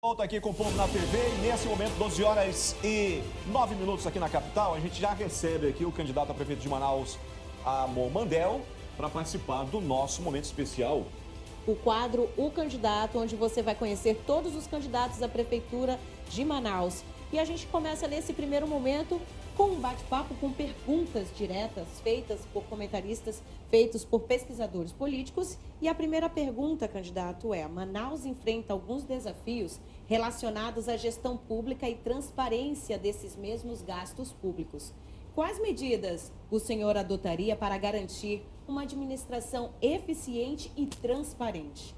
Volta aqui com o Povo na TV e nesse momento, 12 horas e 9 minutos aqui na capital, a gente já recebe aqui o candidato a prefeito de Manaus, Amor Mandel, para participar do nosso momento especial. O quadro O Candidato, onde você vai conhecer todos os candidatos à prefeitura de Manaus. E a gente começa nesse primeiro momento com um bate-papo com perguntas diretas feitas por comentaristas, feitos por pesquisadores políticos. E a primeira pergunta, candidato, é: Manaus enfrenta alguns desafios relacionados à gestão pública e transparência desses mesmos gastos públicos. Quais medidas o senhor adotaria para garantir uma administração eficiente e transparente?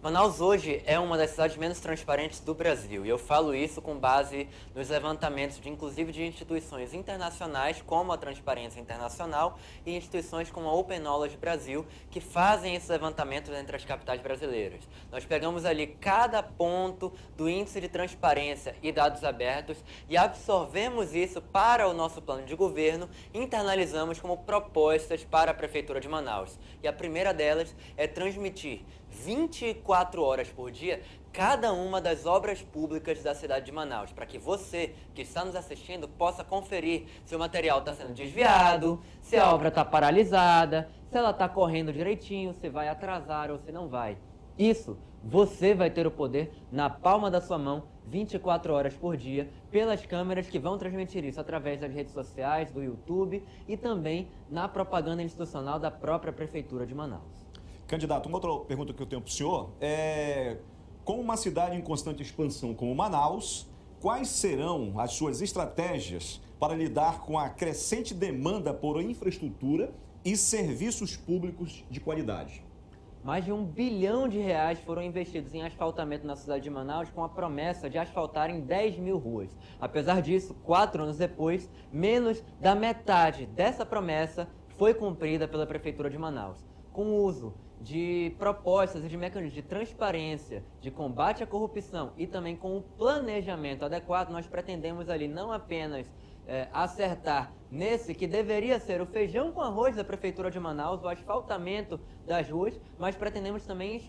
Manaus hoje é uma das cidades menos transparentes do Brasil, e eu falo isso com base nos levantamentos, inclusive de instituições internacionais, como a Transparência Internacional, e instituições como a Open Knowledge Brasil, que fazem esses levantamentos entre as capitais brasileiras. Nós pegamos ali cada ponto do índice de transparência e dados abertos e absorvemos isso para o nosso plano de governo e internalizamos como propostas para a Prefeitura de Manaus. E a primeira delas é transmitir 24 horas por dia cada uma das obras públicas da cidade de Manaus, para que você que está nos assistindo possa conferir se o material está sendo desviado, se a obra está paralisada, se ela está correndo direitinho, se vai atrasar ou se não vai. Isso você vai ter o poder na palma da sua mão 24 horas por dia pelas câmeras que vão transmitir isso através das redes sociais, do YouTube e também na propaganda institucional da própria Prefeitura de Manaus. Candidato, uma outra pergunta que eu tenho para o senhor é: com uma cidade em constante expansão como Manaus, quais serão as suas estratégias para lidar com a crescente demanda por infraestrutura e serviços públicos de qualidade? Mais de R$1 bilhão foram investidos em asfaltamento na cidade de Manaus com a promessa de asfaltarem 10 mil ruas. Apesar disso, 4 anos depois, menos da metade dessa promessa foi cumprida pela Prefeitura de Manaus. Com o uso de propostas e de mecanismos de transparência, de combate à corrupção e também com o planejamento adequado, nós pretendemos ali não apenas acertar nesse que deveria ser o feijão com arroz da Prefeitura de Manaus, o asfaltamento das ruas, mas pretendemos também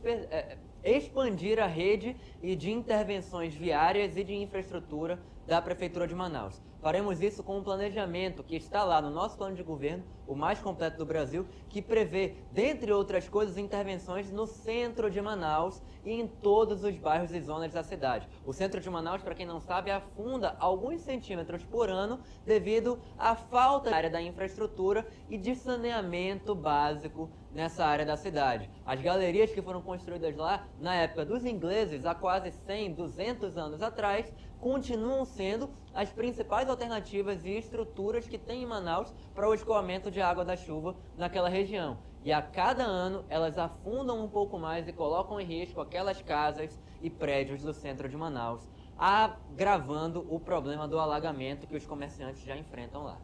expandir a rede e de intervenções viárias e de infraestrutura da Prefeitura de Manaus. Faremos isso com um planejamento que está lá no nosso plano de governo, o mais completo do Brasil, que prevê, dentre outras coisas, intervenções no centro de Manaus e em todos os bairros e zonas da cidade. O centro de Manaus, para quem não sabe, afunda alguns centímetros por ano devido à falta da área da infraestrutura e de saneamento básico nessa área da cidade. As galerias que foram construídas lá na época dos ingleses, há quase 100, 200 anos atrás, continuam sendo as principais alternativas e estruturas que tem em Manaus para o escoamento de água da chuva naquela região. E a cada ano elas afundam um pouco mais e colocam em risco aquelas casas e prédios do centro de Manaus, agravando o problema do alagamento que os comerciantes já enfrentam lá.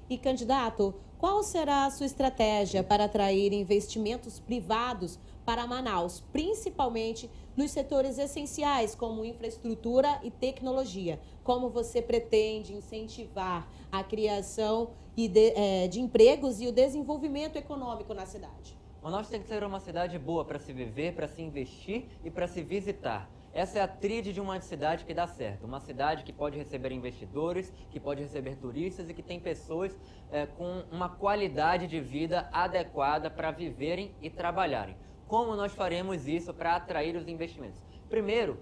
E, candidato, qual será a sua estratégia para atrair investimentos privados para Manaus, principalmente nos setores essenciais como infraestrutura e tecnologia? Como você pretende incentivar a criação de empregos e o desenvolvimento econômico na cidade? Manaus tem que ser uma cidade boa para se viver, para se investir e para se visitar. Essa é a tríade de uma cidade que dá certo. Uma cidade que pode receber investidores, que pode receber turistas e que tem pessoas com uma qualidade de vida adequada para viverem e trabalharem. Como nós faremos isso para atrair os investimentos? Primeiro,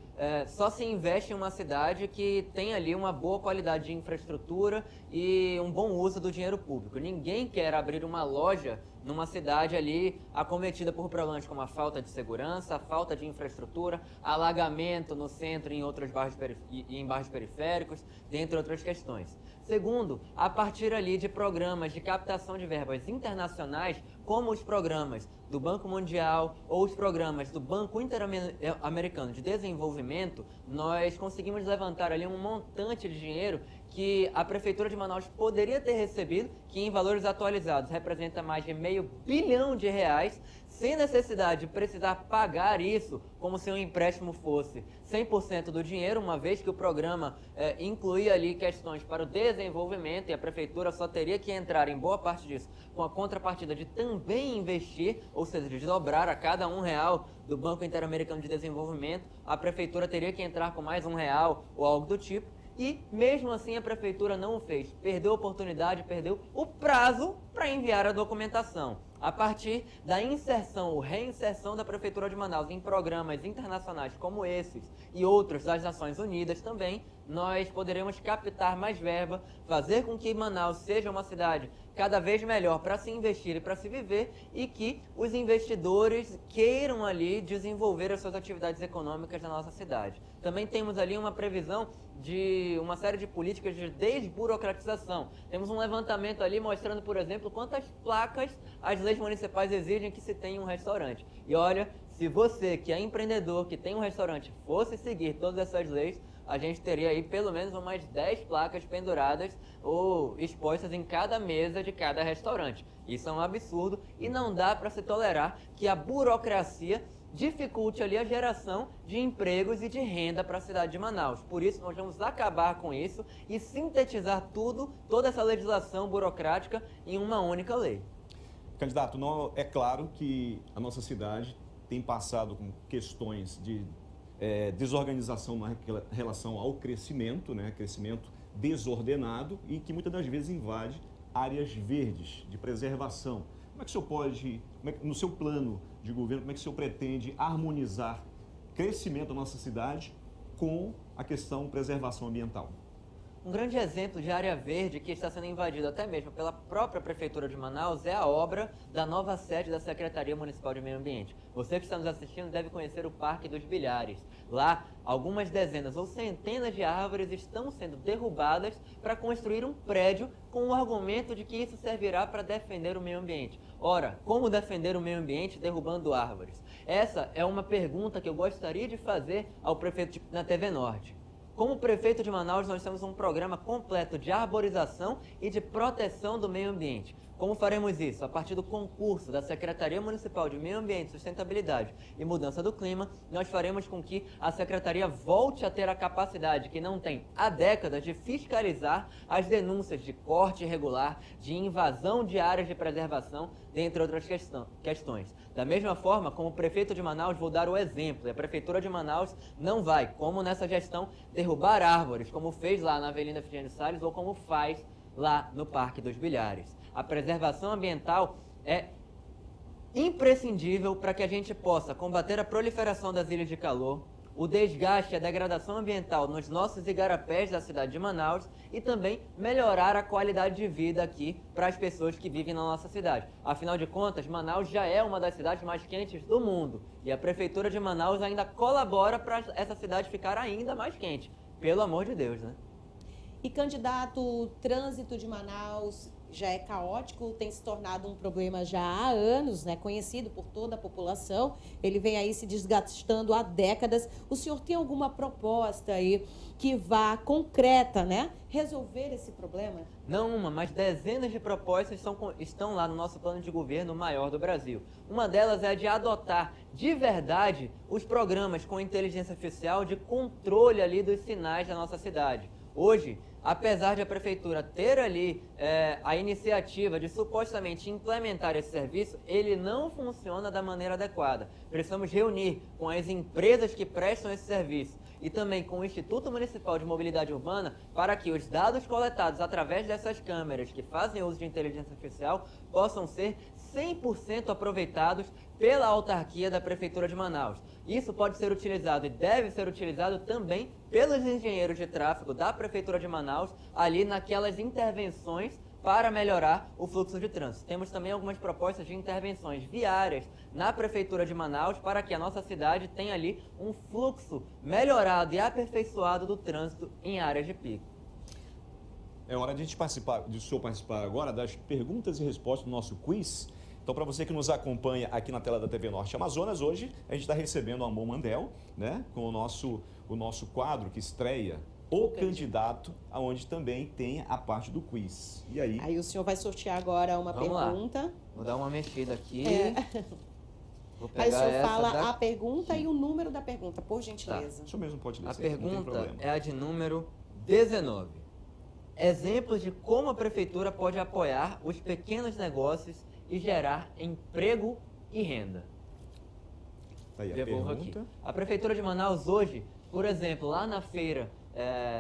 só se investe em uma cidade que tem ali uma boa qualidade de infraestrutura e um bom uso do dinheiro público. Ninguém quer abrir uma loja numa cidade ali acometida por problemas como a falta de segurança, a falta de infraestrutura, alagamento no centro e em outros bairros, em bairros periféricos, dentre outras questões. Segundo, a partir ali de programas de captação de verbas internacionais, como os programas do Banco Mundial ou os programas do Banco Interamericano de Desenvolvimento, nós conseguimos levantar ali um montante de dinheiro que a Prefeitura de Manaus poderia ter recebido, que em valores atualizados representa mais de R$500 milhões, sem necessidade de precisar pagar isso como se um empréstimo fosse 100% do dinheiro, uma vez que o programa incluía ali questões para o desenvolvimento e a prefeitura só teria que entrar em boa parte disso com a contrapartida de também investir, ou seja, de dobrar a cada R$1 do Banco Interamericano de Desenvolvimento, a prefeitura teria que entrar com mais R$1 ou algo do tipo. E, mesmo assim, a prefeitura não o fez. Perdeu a oportunidade, perdeu o prazo para enviar a documentação. A partir da inserção ou reinserção da Prefeitura de Manaus em programas internacionais como esses e outros das Nações Unidas também, nós poderemos captar mais verba, fazer com que Manaus seja uma cidade cada vez melhor para se investir e para se viver e que os investidores queiram ali desenvolver as suas atividades econômicas na nossa cidade. Também temos ali uma previsão de uma série de políticas de desburocratização. Temos um levantamento ali mostrando, por exemplo, quantas placas as leis municipais exigem que se tenha um restaurante. E olha, se você que é empreendedor, que tem um restaurante, fosse seguir todas essas leis, a gente teria aí pelo menos umas 10 placas penduradas ou expostas em cada mesa de cada restaurante. Isso é um absurdo e não dá para se tolerar que a burocracia dificulte ali a geração de empregos e de renda para a cidade de Manaus. Por isso, nós vamos acabar com isso e sintetizar toda essa legislação burocrática em uma única lei. Candidato, não, é claro que a nossa cidade tem passado com questões de desorganização na relação ao crescimento, né? Crescimento desordenado e que muitas das vezes invade áreas verdes de preservação. Como é que o senhor pode, no seu plano de governo, como é que o senhor pretende harmonizar crescimento da nossa cidade com a questão preservação ambiental? Um grande exemplo de área verde que está sendo invadida até mesmo pela própria Prefeitura de Manaus é a obra da nova sede da Secretaria Municipal de Meio Ambiente. Você que está nos assistindo deve conhecer o Parque dos Bilhares. Lá, algumas dezenas ou centenas de árvores estão sendo derrubadas para construir um prédio com o argumento de que isso servirá para defender o meio ambiente. Ora, como defender o meio ambiente derrubando árvores? Essa é uma pergunta que eu gostaria de fazer ao prefeito na TV Norte. Como prefeito de Manaus, nós temos um programa completo de arborização e de proteção do meio ambiente. Como faremos isso? A partir do concurso da Secretaria Municipal de Meio Ambiente, Sustentabilidade e Mudança do Clima, nós faremos com que a Secretaria volte a ter a capacidade, que não tem há décadas, de fiscalizar as denúncias de corte irregular, de invasão de áreas de preservação, dentre outras questões. Da mesma forma, como prefeito de Manaus, vou dar o exemplo. A Prefeitura de Manaus não vai, como nessa gestão, derrubar árvores, como fez lá na Avenida Efigênio Salles ou como faz lá no Parque dos Bilhares. A preservação ambiental é imprescindível para que a gente possa combater a proliferação das ilhas de calor, o desgaste e a degradação ambiental nos nossos igarapés da cidade de Manaus e também melhorar a qualidade de vida aqui para as pessoas que vivem na nossa cidade. Afinal de contas, Manaus já é uma das cidades mais quentes do mundo e a Prefeitura de Manaus ainda colabora para essa cidade ficar ainda mais quente. Pelo amor de Deus, né? E, candidato, o trânsito de Manaus já é caótico, tem se tornado um problema já há anos, né, conhecido por toda a população. Ele vem aí se desgastando há décadas. O senhor tem alguma proposta aí que vá concreta, né, resolver esse problema? Não uma, mas dezenas de propostas estão lá no nosso plano de governo maior do Brasil. Uma delas é a de adotar de verdade os programas com inteligência artificial de controle ali dos sinais da nossa cidade. Hoje, apesar de a prefeitura ter ali a iniciativa de supostamente implementar esse serviço, ele não funciona da maneira adequada. Precisamos reunir com as empresas que prestam esse serviço e também com o Instituto Municipal de Mobilidade Urbana para que os dados coletados através dessas câmeras que fazem uso de inteligência artificial possam ser 100% aproveitados pela autarquia da Prefeitura de Manaus. Isso pode ser utilizado e deve ser utilizado também pelos engenheiros de tráfego da Prefeitura de Manaus, ali naquelas intervenções para melhorar o fluxo de trânsito. Temos também algumas propostas de intervenções viárias na Prefeitura de Manaus para que a nossa cidade tenha ali um fluxo melhorado e aperfeiçoado do trânsito em áreas de pico. É hora de o senhor participar agora das perguntas e respostas do nosso quiz. Então, para você que nos acompanha aqui na tela da TV Norte Amazonas, hoje a gente está recebendo o Amon Mandel, né, com o nosso quadro que estreia O Candidato, onde também tem a parte do quiz. E aí? Aí o senhor vai sortear agora uma Vamos pergunta. lá. Vou dar uma mexida aqui. Aí o senhor essa fala a pergunta e o número da pergunta, por gentileza. Isso mesmo pode ler. A sim, não tem pergunta problema. é a de número 19. Exemplos de como a prefeitura pode apoiar os pequenos negócios e gerar emprego e renda. Tá aí a Devolvo aqui. pergunta. A Prefeitura de Manaus hoje, por exemplo, lá na feira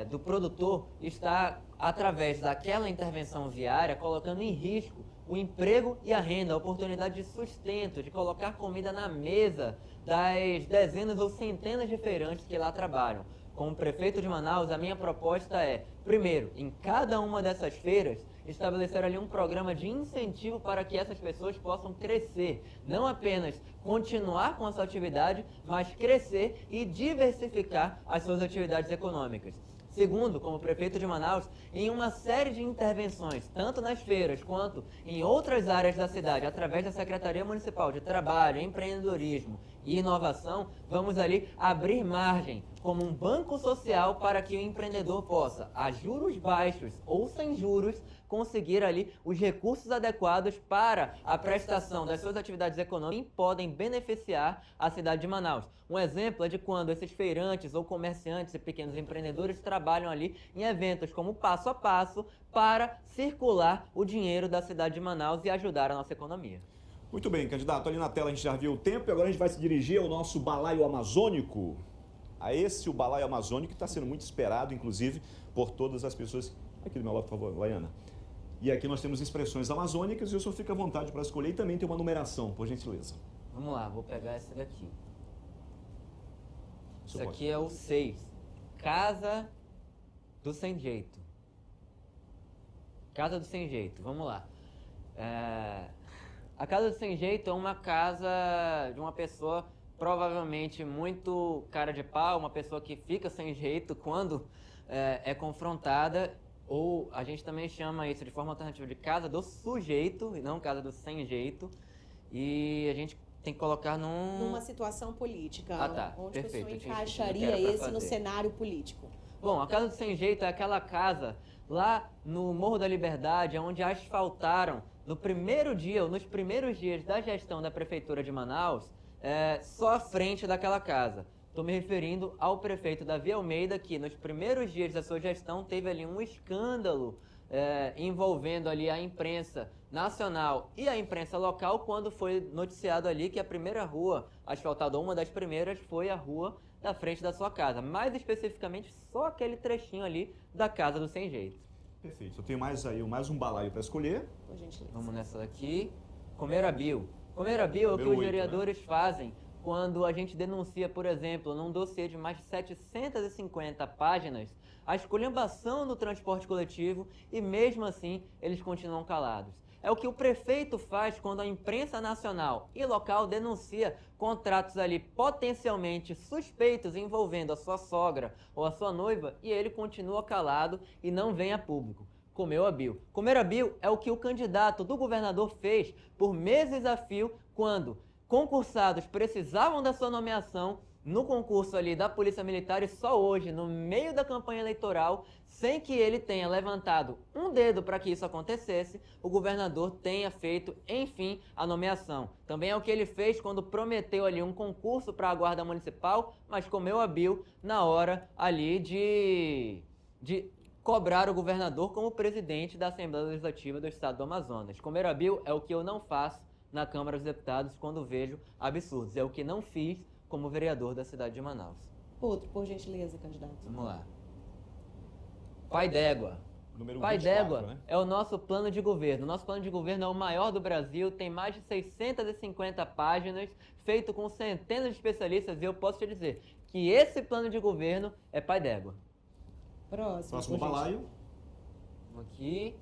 do produtor, está, através daquela intervenção viária, colocando em risco o emprego e a renda, a oportunidade de sustento, de colocar comida na mesa das dezenas ou centenas de feirantes que lá trabalham. Como prefeito de Manaus, a minha proposta é, primeiro, em cada uma dessas feiras, estabelecer ali um programa de incentivo para que essas pessoas possam crescer, não apenas continuar com a sua atividade, mas crescer e diversificar as suas atividades econômicas. Segundo, como prefeito de Manaus, em uma série de intervenções, tanto nas feiras quanto em outras áreas da cidade, através da Secretaria Municipal de Trabalho, Empreendedorismo e Inovação, vamos ali abrir margem como um banco social para que o empreendedor possa, a juros baixos ou sem juros, conseguir ali os recursos adequados para a prestação das suas atividades econômicas que podem beneficiar a cidade de Manaus. Um exemplo é de quando esses feirantes ou comerciantes e pequenos empreendedores trabalham ali em eventos como Passo a Passo para circular o dinheiro da cidade de Manaus e ajudar a nossa economia. Muito bem, candidato, ali na tela a gente já viu o tempo e agora a gente vai se dirigir ao nosso balaio amazônico. A esse, o balaio amazônico, que está sendo muito esperado, inclusive, por todas as pessoas. Aqui do meu lado, por favor, Laiana. E aqui nós temos expressões amazônicas e o senhor fica à vontade para escolher e também tem uma numeração, por gentileza. Vamos lá, vou pegar essa daqui. Isso Pode. aqui é o 6. Casa do Sem Jeito. Casa do Sem Jeito, vamos lá. A Casa do Sem Jeito é uma casa de uma pessoa provavelmente muito cara de pau, uma pessoa que fica sem jeito quando é confrontada, ou a gente também chama isso de forma alternativa de casa do sujeito, e não casa do sem jeito, e a gente tem que colocar Numa situação política, onde perfeito, o senhor eu tinha encaixaria esquecido que era esse pra no fazer. cenário político? Bom, a Casa do Sem Jeito é aquela casa lá no Morro da Liberdade, onde asfaltaram no primeiro dia, ou nos primeiros dias da gestão da Prefeitura de Manaus, só a frente daquela casa. Estou me referindo ao prefeito Davi Almeida, que nos primeiros dias da sua gestão teve ali um escândalo envolvendo ali a imprensa nacional e a imprensa local, quando foi noticiado ali que a primeira rua asfaltada, uma das primeiras, foi a rua da frente da sua casa. Mais especificamente, só aquele trechinho ali da Casa do Sem Jeito. Perfeito. Eu tenho mais um balaio para escolher. Por gentileza. Vamos nessa daqui. Comer a Bill. Comer a Bill é o que Número os 8, vereadores fazem quando a gente denuncia, por exemplo, num dossiê de mais de 750 páginas, a esculhambação do transporte coletivo e mesmo assim eles continuam calados. É o que o prefeito faz quando a imprensa nacional e local denuncia contratos ali potencialmente suspeitos envolvendo a sua sogra ou a sua noiva e ele continua calado e não vem a público. Comeu a Bill. Comer a Bill é o que o candidato do governador fez por meses a fio quando concursados precisavam da sua nomeação no concurso ali da Polícia Militar e só hoje, no meio da campanha eleitoral, sem que ele tenha levantado um dedo para que isso acontecesse, o governador tenha feito, enfim, a nomeação. Também é o que ele fez quando prometeu ali um concurso para a Guarda Municipal, mas comeu a Bill na hora ali de cobrar o governador como presidente da Assembleia Legislativa do Estado do Amazonas. Comer a Bill é o que eu não faço na Câmara dos Deputados quando vejo absurdos. É o que não fiz como vereador da cidade de Manaus. Outro, por gentileza, candidato. Vamos lá. Pai d'Égua. Número Pai 24, d'Égua né? é o nosso plano de governo. O nosso plano de governo é o maior do Brasil, tem mais de 650 páginas, feito com centenas de especialistas, e eu posso te dizer que esse plano de governo é Pai d'Égua. Próximo, Próximo por gentileza. balaio. Vamos aqui.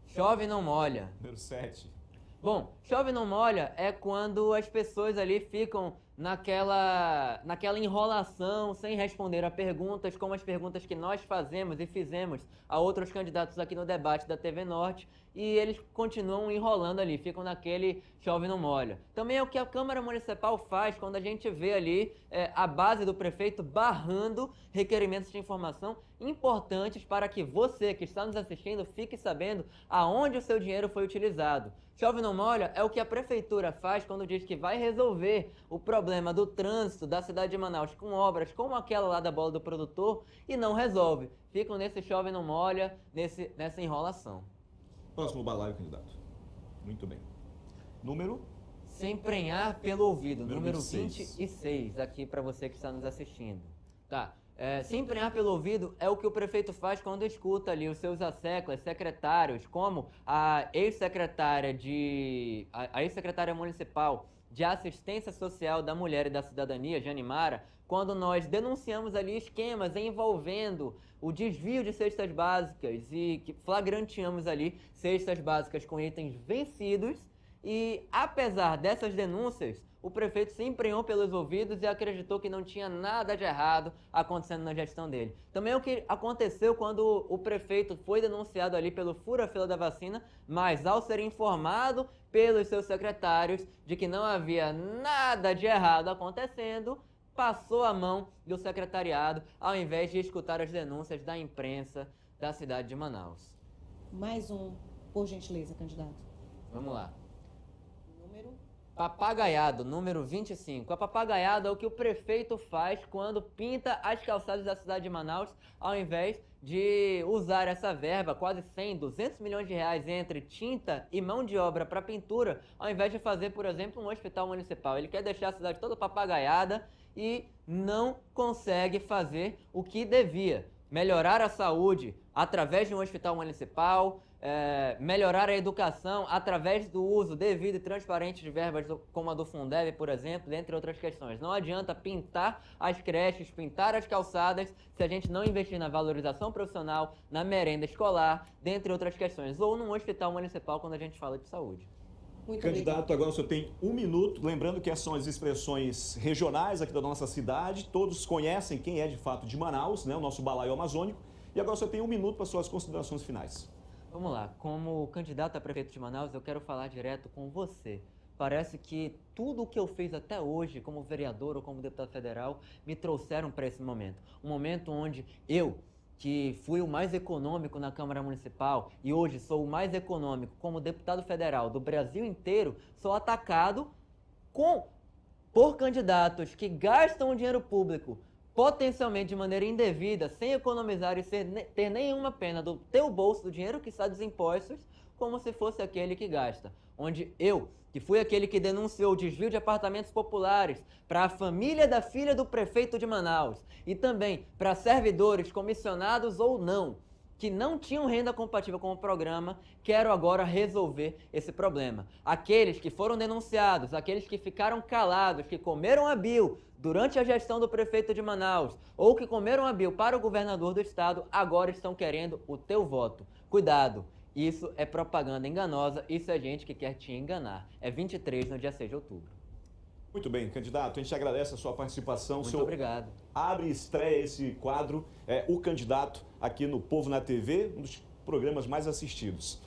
Chove e não molha. Número 7. Bom, chove e não molha é quando as pessoas ali ficam naquela enrolação, sem responder a perguntas, como as perguntas que nós fazemos e fizemos a outros candidatos aqui no debate da TV Norte, e eles continuam enrolando ali, ficam naquele chove não molha. Também é o que a Câmara Municipal faz quando a gente vê ali a base do prefeito barrando requerimentos de informação importantes para que você que está nos assistindo fique sabendo aonde o seu dinheiro foi utilizado. Chove não molha é o que a prefeitura faz quando diz que vai resolver o problema do trânsito da cidade de Manaus com obras como aquela lá da Bola do Produtor e não resolve. Ficam nesse chove não molha, nessa enrolação. Próximo balaio, candidato. Muito bem. Número? Se emprenhar pelo ouvido, número 26. 26, aqui para você que está nos assistindo. Tá. Se emprenhar pelo ouvido é o que o prefeito faz quando escuta ali os seus asseclas, secretários, como a ex-secretária municipal de Assistência Social da Mulher e da Cidadania, Janimara, quando nós denunciamos ali esquemas envolvendo o desvio de cestas básicas e que flagranteamos ali cestas básicas com itens vencidos. E apesar dessas denúncias, o prefeito se emprenhou pelos ouvidos e acreditou que não tinha nada de errado acontecendo na gestão dele. Também é o que aconteceu quando o prefeito foi denunciado ali pelo fura-fila da vacina, mas ao ser informado pelos seus secretários de que não havia nada de errado acontecendo, passou a mão do secretariado ao invés de escutar as denúncias da imprensa da cidade de Manaus. Mais um, por gentileza, candidato. Vamos lá. Número? Papagaiado, número 25. A papagaiada é o que o prefeito faz quando pinta as calçadas da cidade de Manaus, ao invés de usar essa verba, quase 100, 200 milhões de reais entre tinta e mão de obra para pintura, ao invés de fazer, por exemplo, um hospital municipal. Ele quer deixar a cidade toda papagaiada e não consegue fazer o que devia. Melhorar a saúde através de um hospital municipal, melhorar a educação através do uso devido e transparente de verbas como a do Fundeb, por exemplo, entre outras questões. Não adianta pintar as creches, pintar as calçadas, se a gente não investir na valorização profissional, na merenda escolar, dentre outras questões, ou num hospital municipal quando a gente fala de saúde. Muito Candidato, obrigado. agora o senhor tem 1 minuto. Lembrando que essas são as expressões regionais aqui da nossa cidade. Todos conhecem quem é de fato de Manaus, né? O nosso balaio amazônico. E agora o senhor tem 1 minuto para suas considerações finais. Vamos lá, como candidato a prefeito de Manaus, eu quero falar direto com você. Parece que tudo o que eu fiz até hoje, como vereador ou como deputado federal, me trouxeram para esse momento. Um momento onde eu, que fui o mais econômico na Câmara Municipal e hoje sou o mais econômico como deputado federal do Brasil inteiro, sou atacado por candidatos que gastam o dinheiro público potencialmente de maneira indevida, sem economizar e ter nenhuma pena do teu bolso, do dinheiro que sai dos impostos, como se fosse aquele que gasta. Onde eu, que fui aquele que denunciou o desvio de apartamentos populares para a família da filha do prefeito de Manaus e também para servidores, comissionados ou não, que não tinham renda compatível com o programa, quero agora resolver esse problema. Aqueles que foram denunciados, aqueles que ficaram calados, que comeram a bil durante a gestão do prefeito de Manaus, ou que comeram a bil para o governador do estado, agora estão querendo o teu voto. Cuidado, isso é propaganda enganosa, isso é gente que quer te enganar. É 23 no dia 6 de outubro. Muito bem, candidato, a gente agradece a sua participação. Muito obrigado. Abre e estreia esse quadro, O Candidato, aqui no Povo na TV, um dos programas mais assistidos.